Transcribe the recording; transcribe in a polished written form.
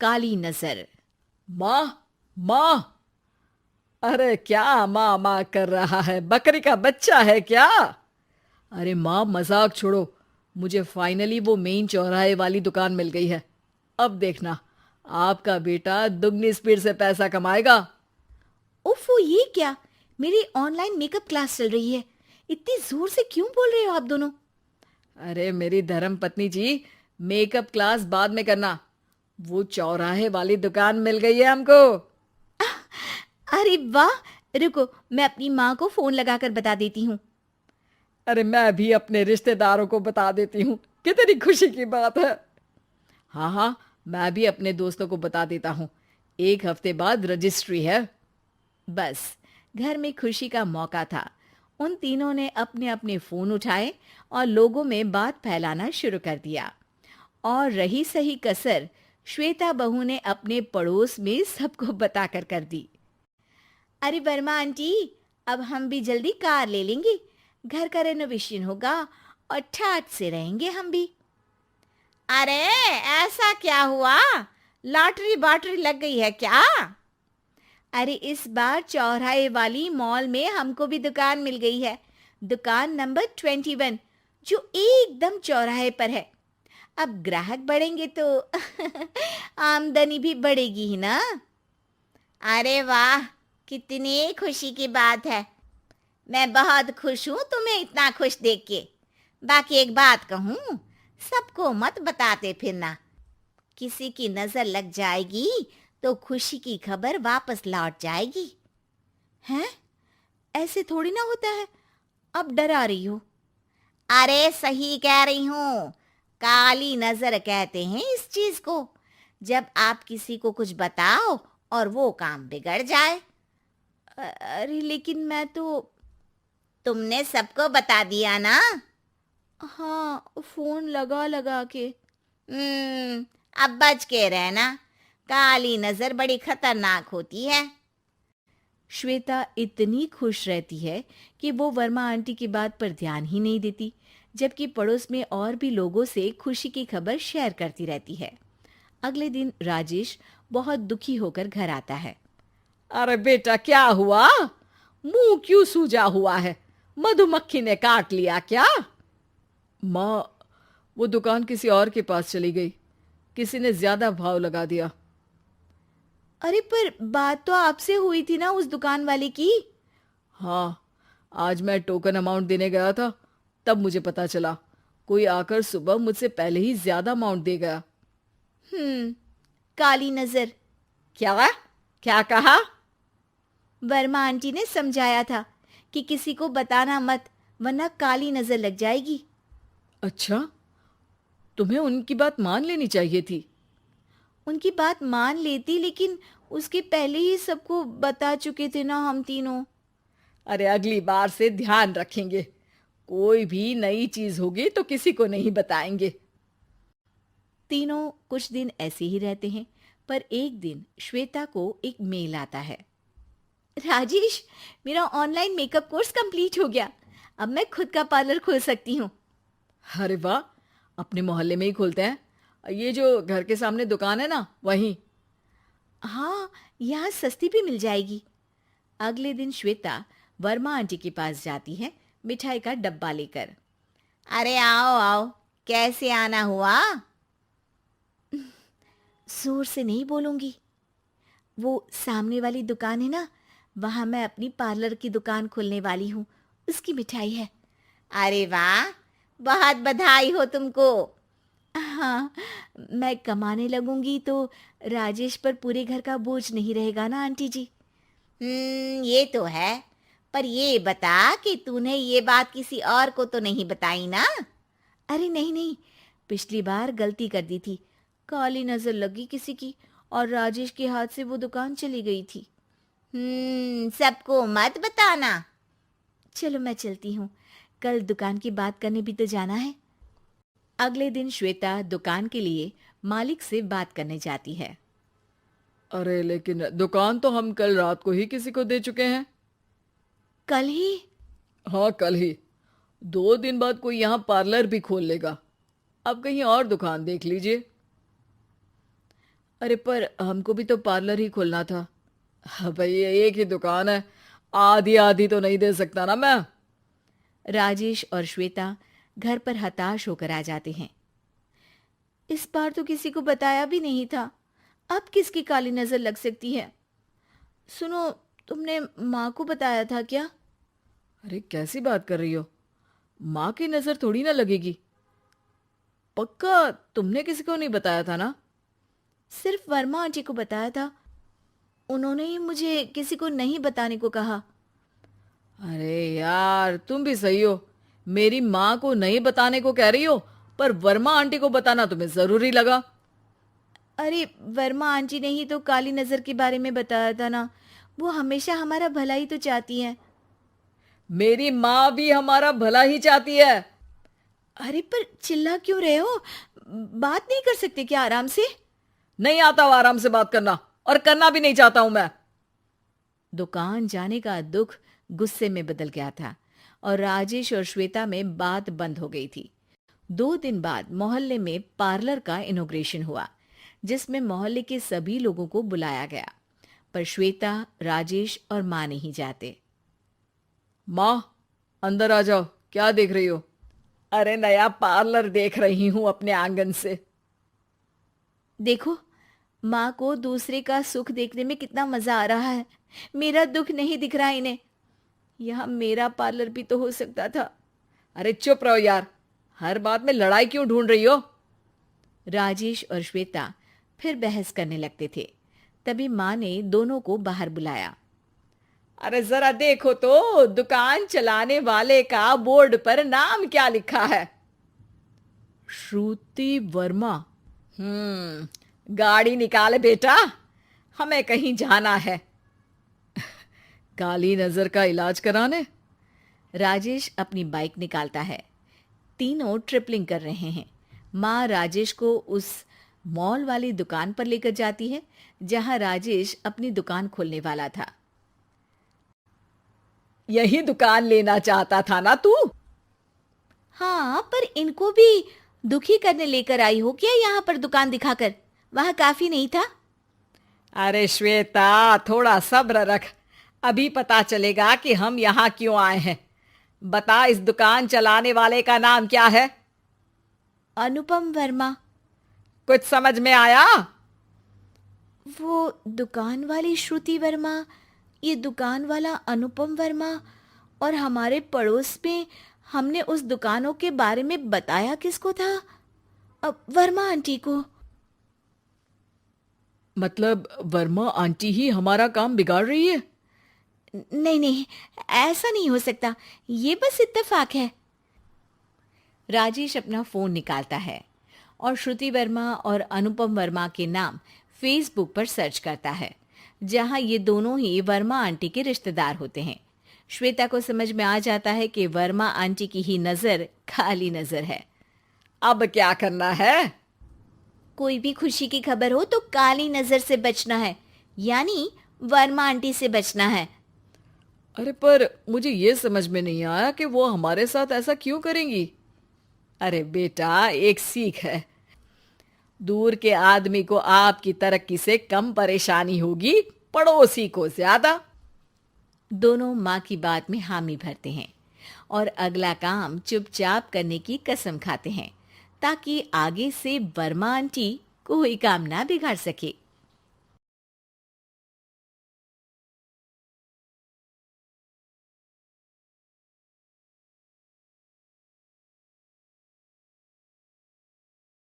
काली नजर। माँ, माँ। अरे क्या माँ माँ कर रहा है? बकरी का बच्चा है क्या? अरे माँ, मजाक छोड़ो। मुझे फाइनली वो मेन चौराहे वाली दुकान मिल गई है। अब देखना, आपका बेटा दुगनी स्पीड से पैसा कमाएगा। ओफो, ये क्या? मेरी ऑनलाइन मेकअप क्लास चल रही है। इतनी जोर से क्यों बोल रहे हो आप दोनों? अरे मेरी धर्म पत्नी जी, मेकअप क्लास बाद में करना। वो चौराहे वाली दुकान मिल गई है हमको। अरे वाह! रुको, मैं अपनी माँ को फोन लगाकर बता देती हूँ। अरे मैं भी अपने रिश्तेदारों को बता देती हूँ। कितनी खुशी की बात है। हाँ हाँ, मैं भी अपने दोस्तों को बता देता हूँ। 1 हफ्ते बाद रजिस्ट्री है। बस, घर में खुशी का मौका था। उन तीनों ने अपने अपने फोन उठाए और लोगों में बात फैलाना शुरू कर दिया। और रही सही कसर, श्वेता बहू ने अपने पड़ोस में सबको बताकर कर दी। अरे वर्मा आंटी, अब हम भी जल्दी कार ले लेंगे। घर का रेनोवेशन होगा और ठाट से रहेंगे हम भी। अरे, ऐसा क्या हुआ? लॉटरी बाटरी लग गई है क्या? अरे, इस बार चौराहे वाली मॉल में हमको भी दुकान मिल गई है। दुकान नंबर 21, जो एकदम चौराहे पर है। अब ग्राहक बढ़ेंगे तो आमदनी भी बढ़ेगी ही ना। अरे वाह, कितनी खुशी की बात है। मैं बहुत खुश हूँ तुम्हें इतना खुश देख के। बाकी एक बात कहूँ, सबको मत बताते फिरना। किसी की नजर लग जाएगी तो खुशी की खबर वापस लौट जाएगी। हैं? ऐसे थोड़ी ना होता है। अब डरा रही हो। अरे सही कह रही हूँ। काली नजर कहते हैं इस चीज को, जब आप किसी को कुछ बताओ और वो काम बिगड़ जाए। अरे लेकिन मैं तो। तुमने सबको बता दिया ना? हाँ, फोन लगा लगा के। अब बच के रहना। काली नजर बड़ी खतरनाक होती है। श्वेता इतनी खुश रहती है कि वो वर्मा आंटी की बात पर ध्यान ही नहीं देती, जबकि पड़ोस में और भी लोगों से खुशी की खबर शेयर करती रहती है। अगले दिन राजेश बहुत दुखी होकर घर आता है। अरे बेटा, क्या हुआ? मुंह क्यों सूजा हुआ है? मधुमक्खी ने काट लिया क्या? माँ, वो दुकान किसी और के पास चली गई। किसी ने ज्यादा भाव लगा दिया। अरे पर बात तो आपसे हुई थी ना उस दुकान वाले की। हाँ, आज मैं टोकन अमाउंट देने गया था, तब मुझे पता चला। कोई आकर सुबह मुझसे पहले ही ज्यादा अमाउंट दे गया। हम्म, काली नजर। क्या? क्या कहा? वर्मा आंटी ने समझाया था कि किसी को बताना मत, वरना काली नजर लग जाएगी। अच्छा, तुम्हें उनकी बात मान लेनी चाहिए थी। उनकी बात मान लेती, लेकिन उसके पहले ही सबको बता चुके थे ना हम तीनों। अरे अगली बार से ध्यान रखेंगे। कोई भी नई चीज होगी तो किसी को नहीं बताएंगे। तीनों कुछ दिन ऐसे ही रहते हैं, पर एक दिन श्वेता को एक मेल आता है। राजेश, मेरा ऑनलाइन मेकअप कोर्स कंप्लीट हो गया। अब मैं खुद का पार्लर खोल सकती हूँ। अरे वाह, अपने मोहल्ले में ही खोलते हैं। ये जो घर के सामने दुकान है ना, वहीं। हाँ, यहाँ सस्ती भी मिल जाएगी। अगले दिन श्वेता वर्मा आंटी के पास जाती है, मिठाई का डब्बा लेकर। अरे आओ आओ, कैसे आना हुआ? जोर से नहीं बोलूंगी। वो सामने वाली दुकान है ना, वहां मैं अपनी पार्लर की दुकान खोलने वाली हूँ। उसकी मिठाई है। अरे वाह, बहुत बधाई हो तुमको। हाँ, मैं कमाने लगूंगी तो राजेश पर पूरे घर का बोझ नहीं रहेगा ना आंटी जी। ये तो है। पर ये बता कि तूने ये बात किसी और को तो नहीं बताई ना? अरे नहीं नहीं, पिछली बार गलती कर दी थी। काली नजर लगी किसी की और राजेश के हाथ से वो दुकान चली गई थी। सबको मत बताना। चलो मैं चलती हूँ, कल दुकान की बात करने भी तो जाना है। अगले दिन श्वेता दुकान के लिए मालिक से बात करने जाती है। अरे लेकिन दुकान तो हम कल रात को ही किसी को दे चुके हैं। कल ही? हाँ, कल ही। 2 दिन बाद कोई यहाँ पार्लर भी खोल लेगा। अब कहीं और दुकान देख लीजिए। अरे पर हमको भी तो पार्लर ही खोलना था। हाँ भाई, ये एक ही दुकान है, आधी आधी तो नहीं दे सकता ना मैं। राजेश और श्वेता घर पर हताश होकर आ जाते हैं। इस बार तो किसी को बताया भी नहीं था, अब किसकी काली नजर लग सकती है। सुनो, तुमने माँ को बताया था क्या? अरे कैसी बात कर रही हो, माँ की नजर थोड़ी ना लगेगी। पक्का तुमने किसी को नहीं बताया था ना? सिर्फ वर्मा आंटी को बताया था, उन्होंने ही मुझे किसी को नहीं बताने को कहा। अरे यार, तुम भी सही हो, मेरी माँ को नहीं बताने को कह रही हो, पर वर्मा आंटी को बताना तुम्हें जरूरी लगा। अरे वर्मा आंटी ने ही तो काली नजर के बारे में बताया था ना, वो हमेशा हमारा भला ही तो चाहती हैं। मेरी माँ भी हमारा भला ही चाहती है। अरे पर चिल्ला क्यों रहे हो? बात नहीं कर सकते क्या आराम से? नहीं आता वो आराम से बात करना, और करना भी नहीं चाहता हूं मैं। दुकान जाने का दुख गुस्से में बदल गया था और राजेश और श्वेता में बात बंद हो गई थी। 2 दिन बाद मोहल्ले में पार्लर का इनॉग्रेशन हुआ, जिसमें मोहल्ले के सभी लोगों को बुलाया गया, पर श्वेता, राजेश और माँ नहीं जाते। माँ, अंदर आ जाओ, क्या देख रही हो? अरे नया पार्लर देख रही हूं अपने आंगन से। देखो, माँ को दूसरे का सुख देखने में कितना मजा आ रहा है, मेरा दुख नहीं दिख रहा इन्हें। यहाँ मेरा पार्लर भी तो हो सकता था। अरे चुप रहो यार, हर बात में लड़ाई क्यों ढूंढ रही हो? राजेश और श्वेता फिर बहस करने लगते थे। तभी माँ ने दोनों को बाहर बुलाया। अरे जरा देखो तो, दुकान चलाने वाले का बोर्ड पर नाम क्या लिखा है? श्रुति वर्मा। गाड़ी निकाले बेटा, हमें कहीं जाना है। काली नजर का इलाज कराने? राजेश अपनी बाइक निकालता है। तीनों ट्रिपलिंग कर रहे हैं। माँ राजेश को उस मॉल वाली दुकान पर लेकर जाती है जहां राजेश अपनी दुकान खोलने वाला था। यही दुकान लेना चाहता था ना तू? हाँ, पर इनको भी दुखी करने लेकर आई हो क्या यहाँ पर दुकान दिखाकर? वहां काफी नहीं था? अरे श्वेता, थोड़ा सब्र रख, अभी पता चलेगा कि हम यहाँ क्यों आए हैं। बता, इस दुकान चलाने वाले का नाम क्या है? अनुपम वर्मा। कुछ समझ में आया? वो दुकान वाली श्रुति वर्मा, ये दुकान वाला अनुपम वर्मा, और हमारे पड़ोस में हमने उस दुकानों के बारे में बताया किसको था? अब वर्मा आंटी को। मतलब वर्मा आंटी ही हमारा काम बिगाड़ रही है? नहीं नहीं, ऐसा नहीं हो सकता, ये बस इत्तेफाक है। राजेश अपना फोन निकालता है और श्रुति वर्मा और अनुपम वर्मा के नाम फेसबुक पर सर्च करता है, जहां ये दोनों ही वर्मा आंटी के रिश्तेदार होते हैं। श्वेता को समझ में आ जाता है कि वर्मा आंटी की ही नजर खाली नजर है। अब क्या करना है? कोई भी खुशी की खबर हो तो काली नजर से बचना है, यानी वर्मा आंटी से बचना है। अरे पर मुझे ये समझ में नहीं आया कि वो हमारे साथ ऐसा क्यों करेंगी। अरे बेटा, एक सीख है, दूर के आदमी को आपकी तरक्की से कम परेशानी होगी, पड़ोसी को ज्यादा। दोनों माँ की बात में हामी भरते हैं और अगला काम चुपचाप करने की कसम खाते हैं, ताकि आगे से वर्मा आंटी कोई काम ना बिगाड़ सके।